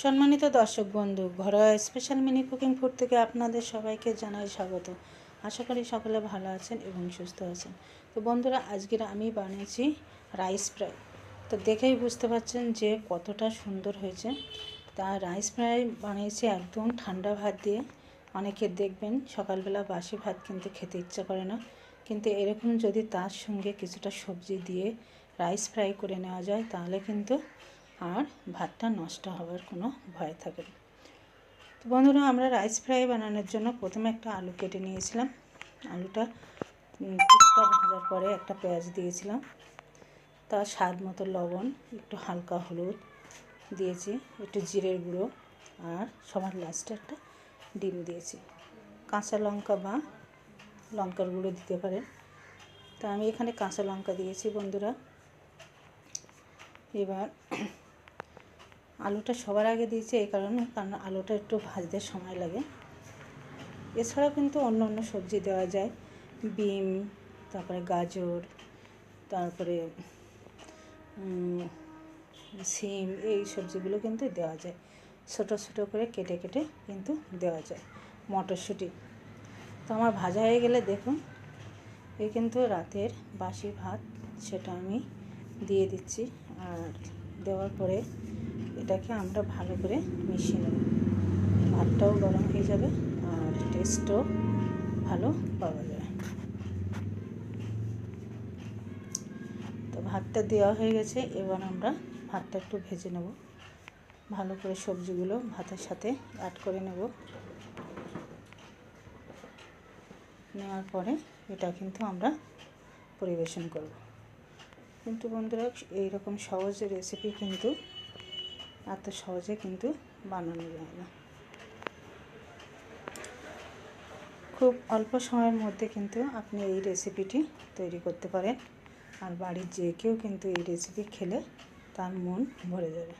সম্মানিত দর্শক বন্ধু, ঘরোয়া স্পেশাল মিনি কুকিং ফুড থেকে আপনাদের সবাইকে জানাই স্বাগত। আশা করি সকলে ভালো আছেন এবং সুস্থ আছেন। তো বন্ধুরা, আজকের আমি বানিয়েছি রাইস ফ্রাই। তো দেখেই বুঝতে পারছেন যে কতটা সুন্দর হয়েছে। তা রাইস ফ্রাই বানিয়েছি একদম ঠান্ডা ভাত দিয়ে। অনেকে দেখবেন সকালবেলা বাসি ভাত কিন্তু খেতে ইচ্ছা করে না, কিন্তু এরকম যদি তার সঙ্গে কিছুটা সবজি দিয়ে রাইস ফ্রাই করে নেওয়া যায় তাহলে কিন্তু আর ভাতটা নষ্ট হওয়ার কোনো ভয় থাকে না। তো বন্ধুরা, আমরা রাইস ফ্রাই বানানোর জন্য প্রথমে একটা আলু কেটে নিয়েছিলাম। আলুটা কিছুটা ভাজার পরে একটা পেঁয়াজ দিয়েছিলাম, তার স্বাদ মতো লবণ, একটু হালকা হলুদ দিয়েছি, একটু জিরের গুঁড়ো, আর সবার লাস্টে একটা ডিম দিয়েছি। কাঁচা লঙ্কা বা লঙ্কার গুঁড়ো দিতে পারেন। তো আমি এখানে কাঁচা লঙ্কা দিয়েছি বন্ধুরা। এবার আলুটা সবার আগে দিয়েছি এই কারণ আলুটা একটু ভাজতে সময় লাগে। এছাড়াও কিন্তু অন্য অন্য সবজি দেওয়া যায়, বিন, তারপরে গাজর, তারপরে সিম, এই সবজিগুলো কিন্তু দেওয়া যায়। ছোটো ছোটো করে কেটে কেটে কিন্তু দেওয়া যায়। মটরশুঁটি। তো আমার ভাজা হয়ে গেলে দেখুন, এই কিন্তু রাতের বাসি ভাত, সেটা আমি দিয়ে দিচ্ছি। আর দেওয়ার পরে এটাকে আমরা ভালো করে মিশিয়ে নেব। ভাতটাও গরম হয়ে যাবে আর টেস্টও ভালো পাওয়া যাবে। তো ভাতটা দেওয়া হয়ে গেছে। এবার আমরা ভাতটা একটু ভেজে নেব। ভালো করে সবজিগুলো ভাতের সাথে অ্যাড করে নেব। নেওয়ার পরে এটা কিন্তু আমরা পরিবেশন করব। কিন্তু বন্ধুরা, এইরকম সহজ রেসিপি কিন্তু এত সহজে কিন্তু বানানো যায় না। খুব অল্প সময়ের মধ্যে কিন্তু আপনি এই রেসিপিটি তৈরি করতে পারেন, আর বাড়ির যে কেউ কিন্তু এই রেসিপি খেলে তার মন ভরে যাবে।